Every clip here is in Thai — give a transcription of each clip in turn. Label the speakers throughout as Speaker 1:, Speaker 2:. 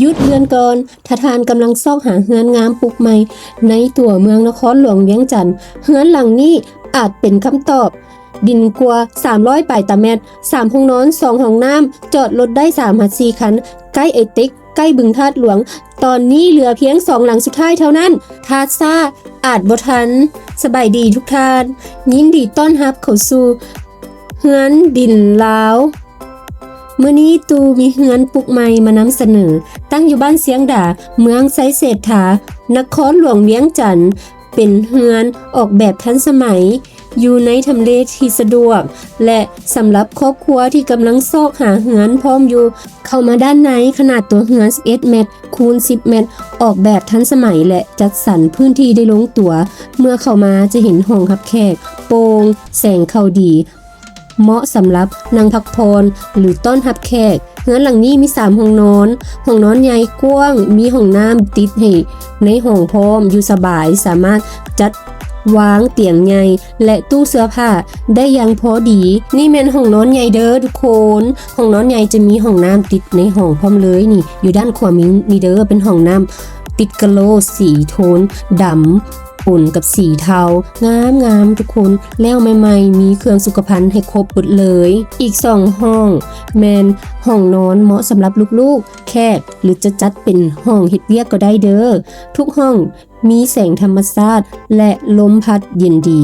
Speaker 1: หยุดเรือนก่อนถ้าทานกำลังซอกหาเฮือนงามปลุกใหม่ในตัวเมืองนครหลวงเวียงจันทน์เฮือนหลังนี้อาจเป็นคำตอบ ดินกว่า300 ปลายตะเมตร3 ห้องนอน 2 ห้องน้ำจอดรถได้3-4 คัน ใกล้ไอติกใกล้บึงธาตุหลวง ตอนนี้เหลือเพียง 2 หลังสุดท้ายเท่านั้นทาซ่าอาจบ่ทันสบายดีทุกท่าน ยินดีต้อนรับเข้าสู่เฮือนดินลาวมื้อนี้ตูมีเฮือนปลุกใหม่มานำเสนอ ตั้งอยู่บ้านเสียงดาเมืองไซเศรษฐานครหลวงเวียงจันทน์เป็นเฮือนออกแบบทันสมัย อยู่ในทำเลที่สะดวก และสำหรับครอบครัวที่กำลังซอกหาเฮือนพร้อมอยู่ เข้ามาด้านในขนาดตัวเฮือน11 เมตรคูณ 10 เมตร ออกแบบทันสมัยและจัดสรรพื้นที่ได้ลงตัว เมื่อเข้ามาจะเห็นห้องรับแขกโปร่งแสงเข้าดีเหมาะสำหรับนั่งพักผ่อนหรือต้อนรับแขกเฮือนหลังนี้มี3 ห้องนอนห้องนอนใหญ่กว้างมีห้องน้ำติดให้ในห้องพร้อมอยู่สบายสามารถจัดวางเตียงใหญ่และตู้เสื้อผ้าได้อย่างพอดีนี่แม่นห้องนอนใหญ่เด้อทุกคนห้องนอนใหญ่จะมีห้องน้ำติดในห้องพร้อมเลยนี่อยู่ด้านขวามีเด้อเป็นห้องน้ำติดกะโหลสีโทนดำปนกับสีเทางามทุกคนแล้วใหม่ๆมีเครื่องสุขภัณฑ์ให้ครบหมดเลยอีก2 ห้องแมนห้องนอนเหมาะสำหรับลูกๆแขกหรือจะจัดเป็นห้องเฮ็ดเวียกก็ได้เด้อทุกห้องมีแสงธรรมชาติและลมพัดเย็นดี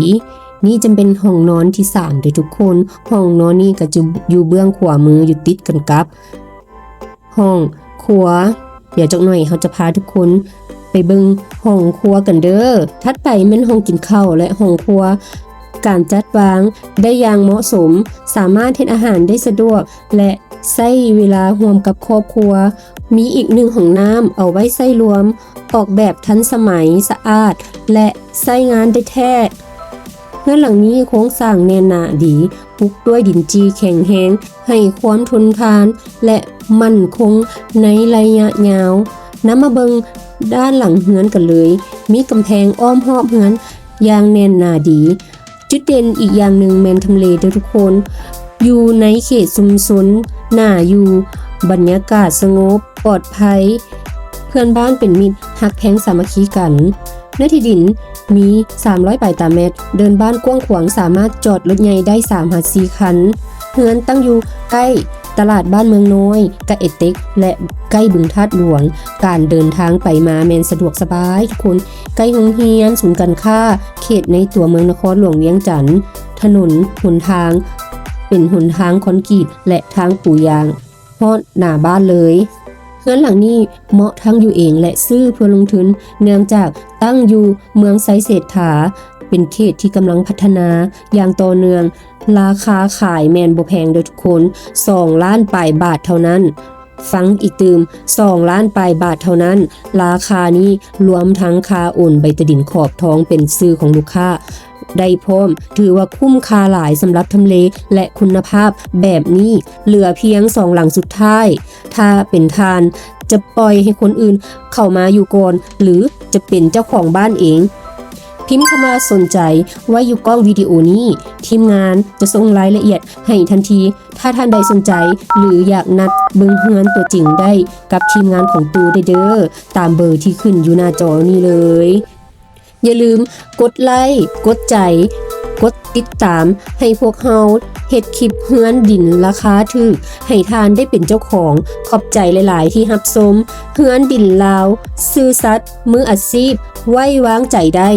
Speaker 1: นี่จะเป็นห้องนอนที่3เด้อทุกคนห้องนอนนี่ก็จะอยู่เบื้องขวามืออยู่ติดกันกับห้องครัวเดี๋ยวจักหน่อยเขาจะพาทุกคนไปเบิ่งห้องครัวกันเด้อถัดไปแม่นห้องกินข้าวและห้องครัวการจัดวางได้อย่างเหมาะสมสามารถเฮ็ดอาหารได้สะดวกและใช้เวลาร่วมกับครอบครัวมีอีก1 ห้องน้ำเอาไว้ใช้รวมออกแบบทันสมัยสะอาดและใช้งานได้แท้เฮือนหลังนี้โครงสร้างแน่นหนาดีปลูกด้วยดินจีแข็งแรงให้ความทนทานและมั่นคงในระยะยาวนำมาเบิงด้านหลังเฮือนกันเลยมีกำแพงอ้อมรอบเฮือนอย่างแน่นหนาดีจุดเด่นอีกอย่างหนึ่งแมนทำเลเด้อทุกคนอยู่ในเขตชุมชนหน้าอยู่บรรยากาศสงบปลอดภัยเพื่อนบ้านเป็นมิตรฮักแพงสามัคคีกันเนื้อที่ดินมี300 ปลายตาเมตรเดินบ้านกว้างขวางสามารถจอดรถใหญ่ได้3-4 คันเฮือนตั้งอยู่ใกล้ตลาดบ้านเมืองน้อยกะเอติกและใกล้บึงธาตุหลวงการเดินทางไปมาแมนสะดวกสบายทุกคนใกล้โรงเรียนศูนย์การค้าเขตในตัวเมืองนครหลวงเวียงจันทน์ถนนหนทางเป็นหนทางคอนกรีตและทางปูยางฮอดหน้าบ้านเลยเฮือนหลังนี้เหมาะทั้งอยู่เองและซื้อเพื่อลงทุนเนื่องจากตั้งอยู่เมืองไซเศรษฐาเป็นเขตที่กำลังพัฒนาอย่างต่อเนื่องราคาขายแมนบ่แพงโดยทุกคน2 ล้านปลายบาทเท่านั้นฟังอีกตืม2 ล้านปลายบาทเท่านั้นราคานี้รวมทั้งค่าโอนใบตดินขอบท้องเป็นชื่อของลูกค้าได้พร้อมถือว่าคุ้มค่าหลายสำหรับทำเลและคุณภาพแบบนี้เหลือเพียง2 หลังสุดท้ายถ้าเป็นทานจะปล่อยให้คนอื่นเข้ามาอยู่ก่อนหรือจะเป็นเจ้าของบ้านเองพิมพ์เข้ามาสนใจว่าอยู่กล้องวิดีโอนี้ทีมงานจะส่งรายละเอียดให้ทันทีถ้าท่านใดสนใจหรืออยากนัดเบิ่งเฮือนตัวจริงได้กับทีมงานของตูได้เด้อตามเบอร์ที่ขึ้นอยู่หน้าจอนี้เลยอย่าลืมกดไลค์กดใจกดติดตามให้พวกเฮาเฮ็ดคลิปเฮือนดินราคาถูกให้ทานได้เป็นเจ้าของขอบใจหลายๆที่รับชมเฮือนดินลาวซื่อสัตย์มืออาชีพไว้วางใจได้